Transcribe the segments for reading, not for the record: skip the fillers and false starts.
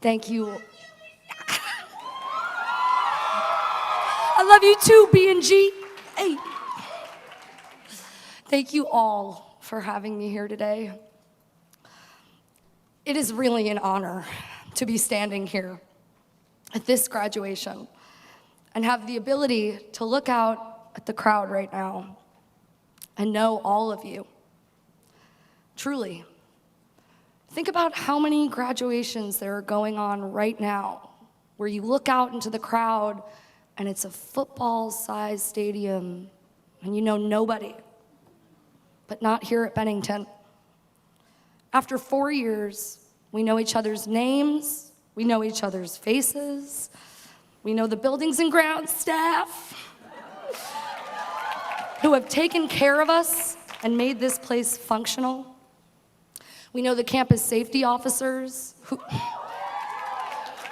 Thank you. I love you too, B&G. Hey. Thank you all for having me here today. It is really an honor to be standing here at this graduation and have the ability to look out at the crowd right now and know all of you. Truly, think about how many graduations there are going on right now where you look out into the crowd and it's a football-sized stadium and you know nobody, but not here at Bennington. After 4 years, we know each other's names, we know each other's faces, we know the buildings and grounds staff who have taken care of us and made this place functional. We know the campus safety officers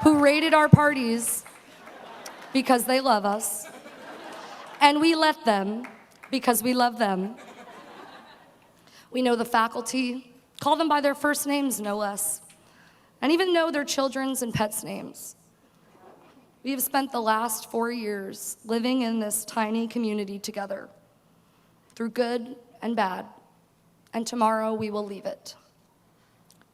who raided our parties because they love us, and we let them because we love them. We know the faculty, call them by their first names, no less, and even know their children's and pets' names. We have spent the last 4 years living in this tiny community together, through good and bad, and tomorrow we will leave it.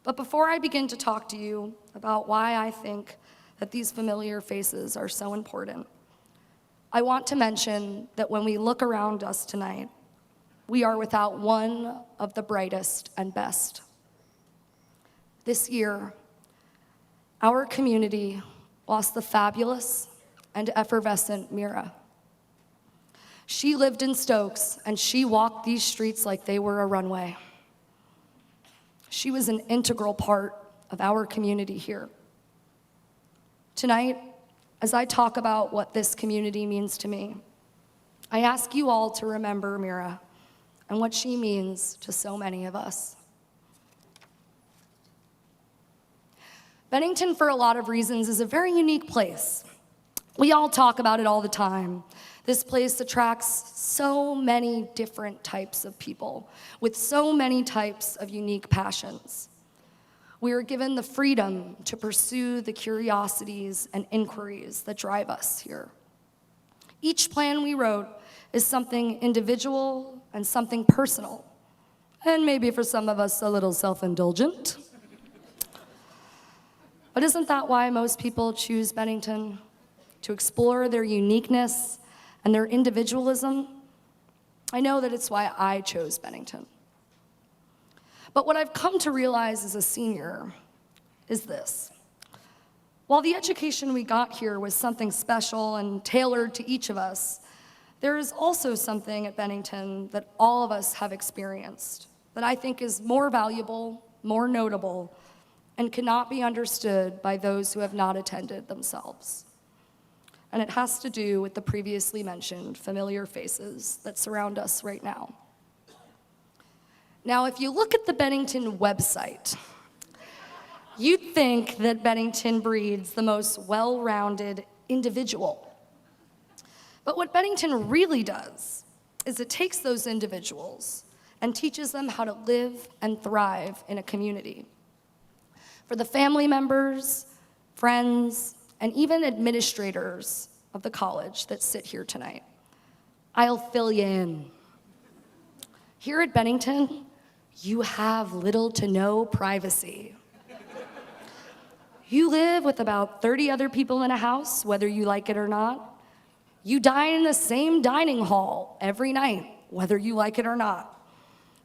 But before I begin to talk to you about why I think that these familiar faces are so important, I want to mention that when we look around us tonight, we are without one of the brightest and best. This year, our community lost the fabulous and effervescent Mira. She lived in Stokes, and she walked these streets like they were a runway. She was an integral part of our community here. Tonight, as I talk about what this community means to me, I ask you all to remember Mira and what she means to so many of us. Bennington, for a lot of reasons, is a very unique place. We all talk about it all the time. This place attracts so many different types of people with so many types of unique passions. We are given the freedom to pursue the curiosities and inquiries that drive us here. Each plan we wrote is something individual and something personal, and maybe for some of us a little self-indulgent. But isn't that why most people choose Bennington? To explore their uniqueness and their individualism? I know that it's why I chose Bennington. But what I've come to realize as a senior is this. While the education we got here was something special and tailored to each of us, there is also something at Bennington that all of us have experienced that I think is more valuable, more notable, and cannot be understood by those who have not attended themselves. And it has to do with the previously mentioned familiar faces that surround us right now. Now, if you look at the Bennington website, you'd think that Bennington breeds the most well-rounded individual. But what Bennington really does is it takes those individuals and teaches them how to live and thrive in a community. For the family members, friends, and even administrators of the college that sit here tonight, I'll fill you in. Here at Bennington, you have little to no privacy. You live with about 30 other people in a house, whether you like it or not. You dine in the same dining hall every night, whether you like it or not.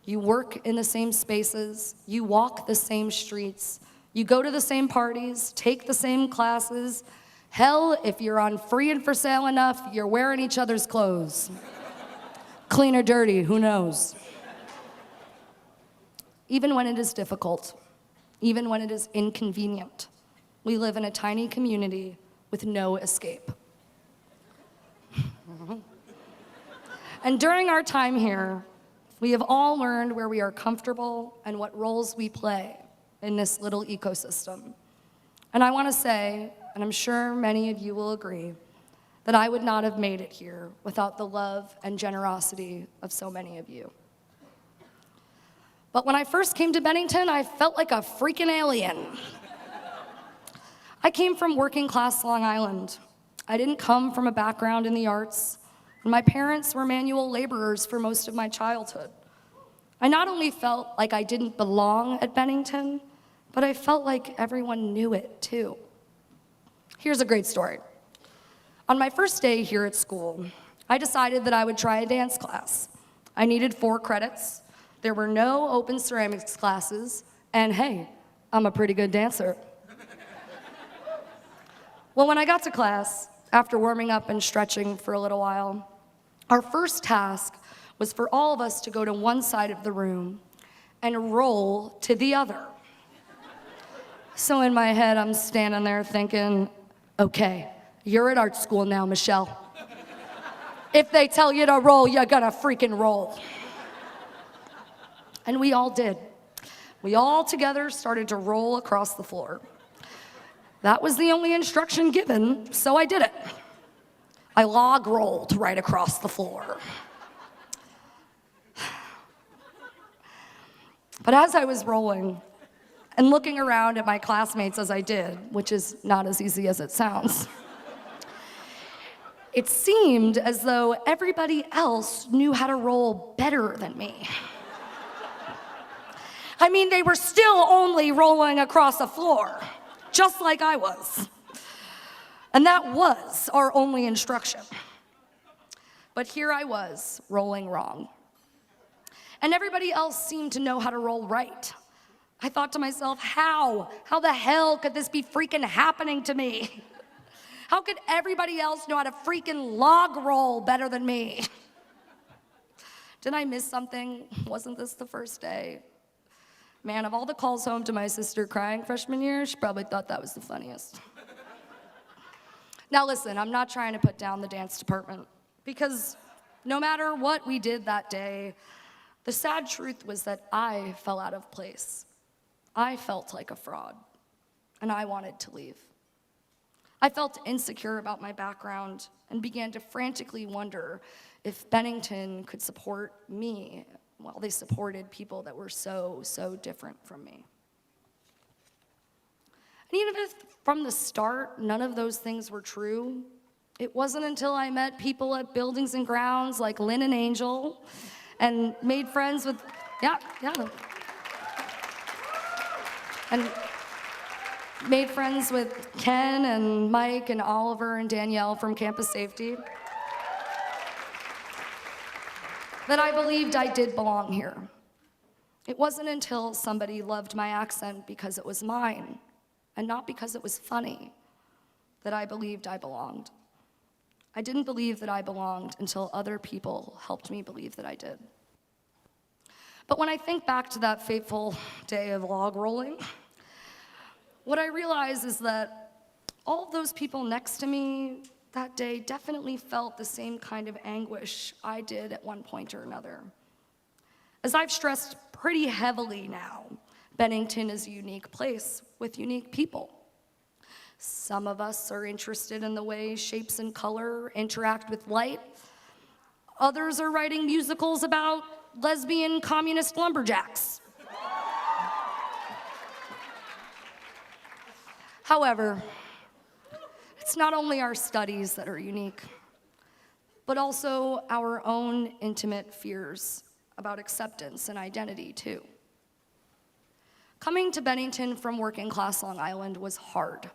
You work in the same spaces. You walk the same streets. You go to the same parties, take the same classes. Hell, if you're on free and for sale enough, you're wearing each other's clothes. Clean or dirty, who knows? Even when it is difficult, even when it is inconvenient, we live in a tiny community with no escape. And during our time here, we have all learned where we are comfortable and what roles we play in this little ecosystem. And I want to say, and I'm sure many of you will agree, that I would not have made it here without the love and generosity of so many of you. But when I first came to Bennington, I felt like a freaking alien. I came from working class Long Island. I didn't come from a background in the arts, and my parents were manual laborers for most of my childhood. I not only felt like I didn't belong at Bennington, but I felt like everyone knew it too. Here's a great story. On my first day here at school, I decided that I would try a dance class. I needed 4 credits. There were no open ceramics classes, and hey, I'm a pretty good dancer. Well, when I got to class, after warming up and stretching for a little while, our first task was for all of us to go to one side of the room and roll to the other. So in my head, I'm standing there thinking, okay, you're at art school now, Michelle. If they tell you to roll, you're gonna freaking roll. And we all did. We all together started to roll across the floor. That was the only instruction given, so I did it. I log rolled right across the floor. But as I was rolling and looking around at my classmates as I did, which is not as easy as it sounds, it seemed as though everybody else knew how to roll better than me. I mean, they were still only rolling across the floor, just like I was. And that was our only instruction. But here I was, rolling wrong. And everybody else seemed to know how to roll right. I thought to myself, how? How the hell could this be freaking happening to me? How could everybody else know how to freaking log roll better than me? Did I miss something? Wasn't this the first day? Man, of all the calls home to my sister crying freshman year, she probably thought that was the funniest. Now listen, I'm not trying to put down the dance department, because no matter what we did that day, the sad truth was that I fell out of place. I felt like a fraud, and I wanted to leave. I felt insecure about my background and began to frantically wonder if Bennington could support me while they supported people that were so, so different from me. And even if from the start none of those things were true, it wasn't until I met people at buildings and grounds like Lynn and Angel and made friends with, and made friends with Ken and Mike and Oliver and Danielle from Campus Safety, that I believed I did belong here. It wasn't until somebody loved my accent because it was mine and not because it was funny that I believed I belonged. I didn't believe that I belonged until other people helped me believe that I did. But when I think back to that fateful day of log rolling, what I realize is that all of those people next to me that day definitely felt the same kind of anguish I did at one point or another. As I've stressed pretty heavily now, Bennington is a unique place with unique people. Some of us are interested in the way shapes and color interact with light. Others are writing musicals about lesbian communist lumberjacks. However, it's not only our studies that are unique, but also our own intimate fears about acceptance and identity, too. Coming to Bennington from working class Long Island was hard.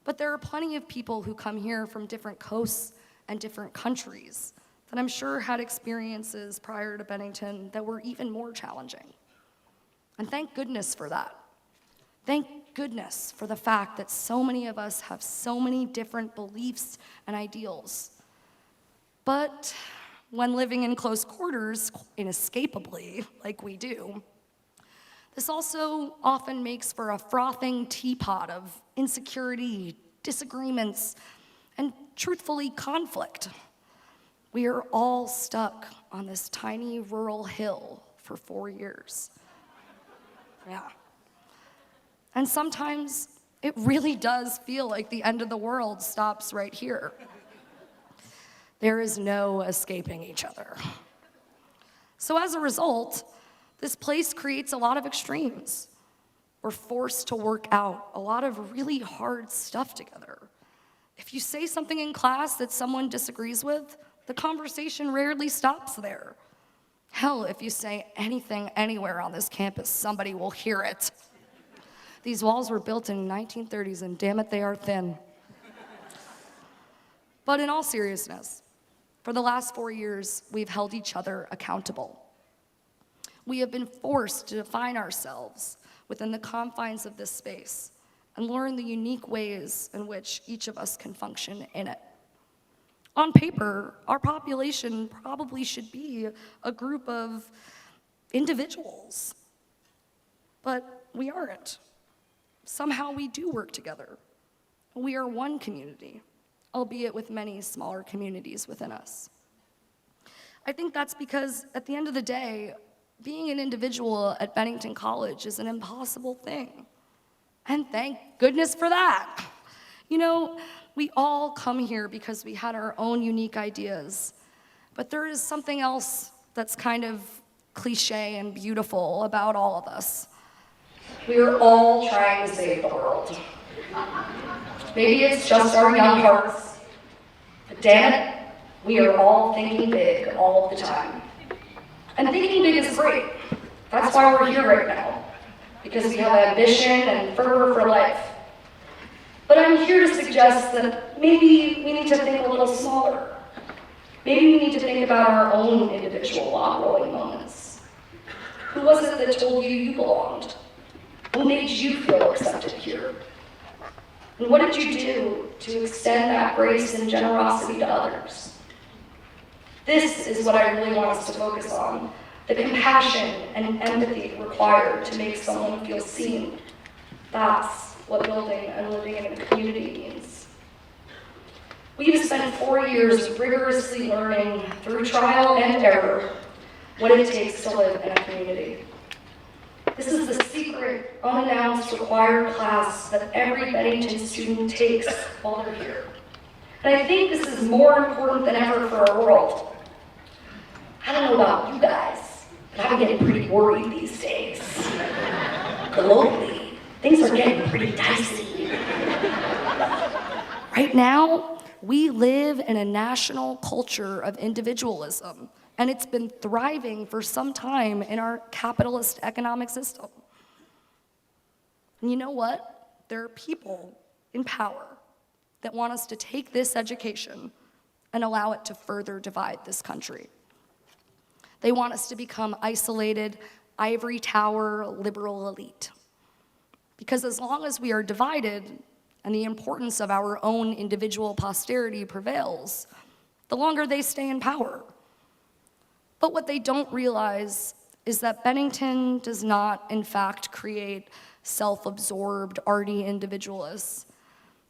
But there are plenty of people who come here from different coasts and different countries that I'm sure had experiences prior to Bennington that were even more challenging. And thank goodness for that. Thank goodness for the fact that so many of us have so many different beliefs and ideals. But when living in close quarters, inescapably, like we do, this also often makes for a frothing teapot of insecurity, disagreements, and truthfully, conflict. We are all stuck on this tiny rural hill for 4 years. Yeah. And sometimes it really does feel like the end of the world stops right here. There is no escaping each other. So as a result, this place creates a lot of extremes. we're forced to work out a lot of really hard stuff together. If you say something in class that someone disagrees with, the conversation rarely stops there. Hell, if you say anything anywhere on this campus, somebody will hear it. These walls were built in the 1930s, and damn it, they are thin. But in all seriousness, for the last 4 years, we've held each other accountable. We have been forced to define ourselves within the confines of this space and learn the unique ways in which each of us can function in it. On paper, our population probably should be a group of individuals, but we aren't. Somehow we do work together. We are one community, albeit with many smaller communities within us. I think that's because at the end of the day, being an individual at Bennington College is an impossible thing. And thank goodness for that. You know, we all come here because we had our own unique ideas, but there is something else that's kind of cliche and beautiful about all of us. We are all trying to save the world. Maybe it's just our young hearts, but damn it, we are all thinking big all of the time. And thinking big is great. That's why we're here right now, because we have ambition and fervor for life. But I'm here to suggest that maybe we need to think a little smaller. Maybe we need to think about our own individual log-rolling moments. Who was it that told you you belonged? What made you feel accepted here? And what did you do to extend that grace and generosity to others? This is what I really want us to focus on, the compassion and empathy required to make someone feel seen. That's what building and living in a community means. We've spent 4 years rigorously learning through trial and error what it takes to live in a community. This is the secret, unannounced, required class that every Bennington student takes while they're here. And I think this is more important than ever for our world. I don't know about you guys, but I'm getting pretty worried these days. Globally, things are getting pretty dicey. Right now, we live in a national culture of individualism, and it's been thriving for some time in our capitalist economic system. And you know what? There are people in power that want us to take this education and allow it to further divide this country. They want us to become isolated, ivory tower, liberal elite. Because as long as we are divided and the importance of our own individual posterity prevails, the longer they stay in power. But what they don't realize is that Bennington does not, in fact, create self-absorbed, arty individualists,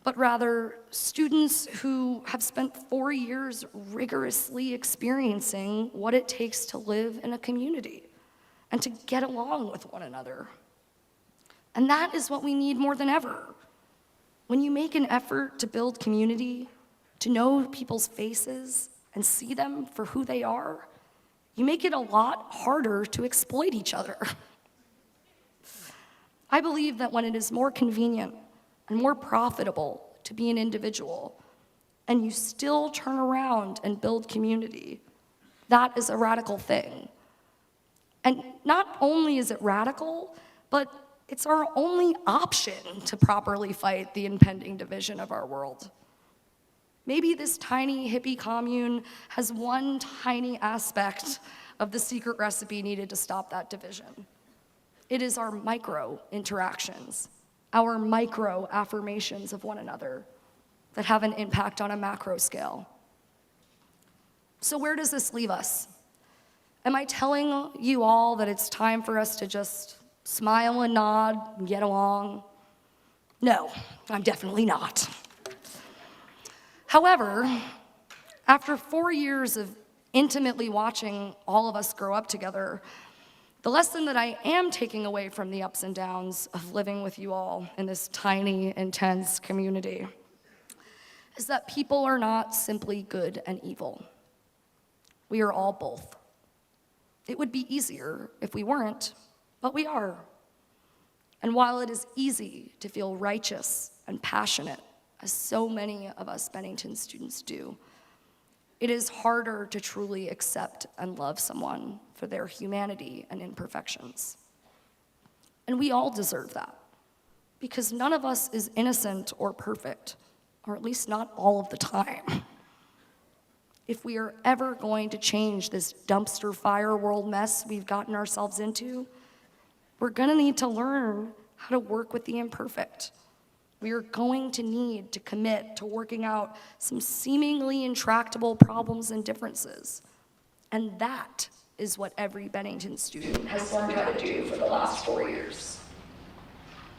but rather students who have spent 4 years rigorously experiencing what it takes to live in a community and to get along with one another. And that is what we need more than ever. When you make an effort to build community, to know people's faces and see them for who they are, you make it a lot harder to exploit each other. I believe that when it is more convenient and more profitable to be an individual, and you still turn around and build community, that is a radical thing. And not only is it radical, but it's our only option to properly fight the impending division of our world. Maybe this tiny hippie commune has one tiny aspect of the secret recipe needed to stop that division. It is our micro interactions, our micro affirmations of one another that have an impact on a macro scale. So where does this leave us? Am I telling you all that it's time for us to just smile and nod and get along? No, I'm definitely not. However, after 4 years of intimately watching all of us grow up together, the lesson that I am taking away from the ups and downs of living with you all in this tiny, intense community is that people are not simply good and evil. We are all both. It would be easier if we weren't, but we are. And while it is easy to feel righteous and passionate, as so many of us Bennington students do, it is harder to truly accept and love someone for their humanity and imperfections. And we all deserve that, because none of us is innocent or perfect, or at least not all of the time. If we are ever going to change this dumpster fire world mess we've gotten ourselves into, we're gonna need to learn how to work with the imperfect. We are going to need to commit to working out some seemingly intractable problems and differences. And that is what every Bennington student has learned how to do for the last 4 years,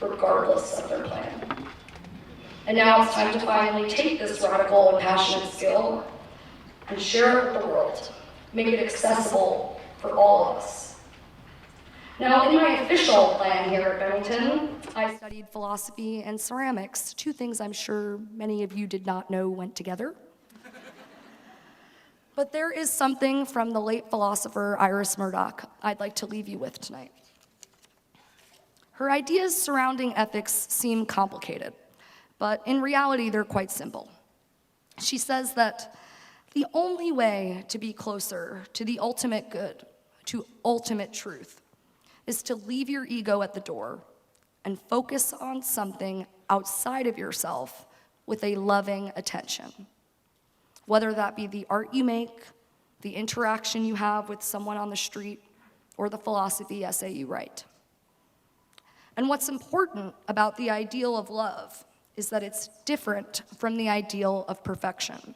regardless of their plan. And now it's time to finally take this radical and passionate skill and share it with the world, make it accessible for all of us. Now, in my official plan here at Bennington, I studied philosophy and ceramics, two things I'm sure many of you did not know went together. But there is something from the late philosopher Iris Murdoch I'd like to leave you with tonight. Her ideas surrounding ethics seem complicated, but in reality, they're quite simple. She says that the only way to be closer to the ultimate good, to ultimate truth, is to leave your ego at the door and focus on something outside of yourself with a loving attention. Whether that be the art you make, the interaction you have with someone on the street, or the philosophy essay you write. And what's important about the ideal of love is that it's different from the ideal of perfection.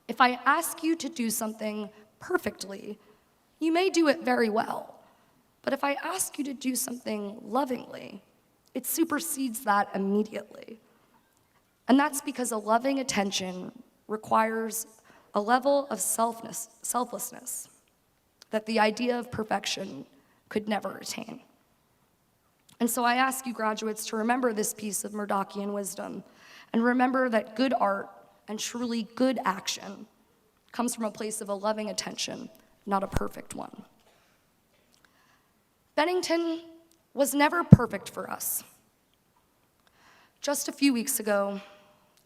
If I ask you to do something perfectly, you may do it very well. But if I ask you to do something lovingly, it supersedes that immediately. And that's because a loving attention requires a level of selflessness that the idea of perfection could never attain. And so I ask you graduates to remember this piece of Murdochian wisdom and remember that good art and truly good action comes from a place of a loving attention, not a perfect one. Bennington was never perfect for us. Just a few weeks ago,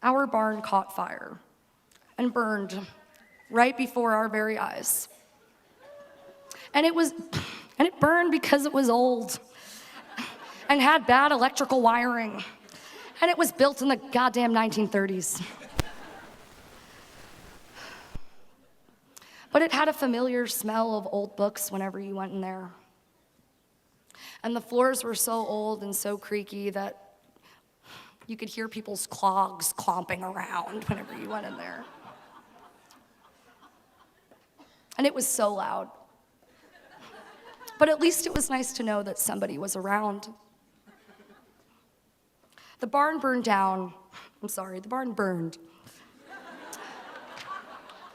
our barn caught fire and burned right before our very eyes. And it burned because it was old and had bad electrical wiring. And it was built in the goddamn 1930s. But it had a familiar smell of old books whenever you went in there. And the floors were so old and so creaky that you could hear people's clogs clomping around whenever you went in there. And it was so loud. But at least it was nice to know that somebody was around. The barn burned.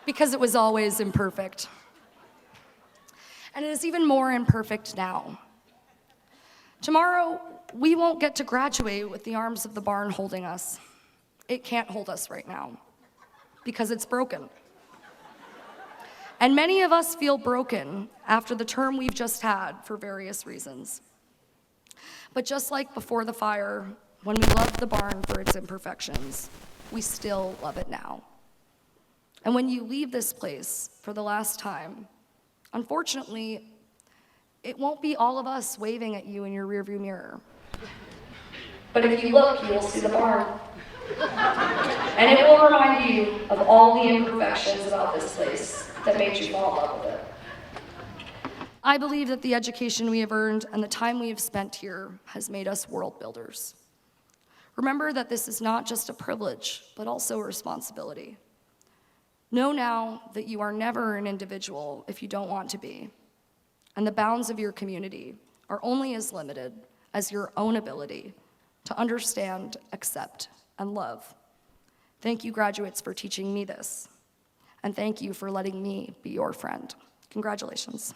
Because it was always imperfect. And it is even more imperfect now. Tomorrow, we won't get to graduate with the arms of the barn holding us. It can't hold us right now because it's broken. And many of us feel broken after the term we've just had for various reasons. But just like before the fire, when we loved the barn for its imperfections, we still love it now. And when you leave this place for the last time, unfortunately, it won't be all of us waving at you in your rearview mirror. But if you look, you will see the barn. And it will remind you of all the imperfections about this place that made you fall in love with it. I believe that the education we have earned and the time we have spent here has made us world builders. Remember that this is not just a privilege, but also a responsibility. Know now that you are never an individual if you don't want to be. And the bounds of your community are only as limited as your own ability to understand, accept, and love. Thank you, graduates, for teaching me this. And thank you for letting me be your friend. Congratulations.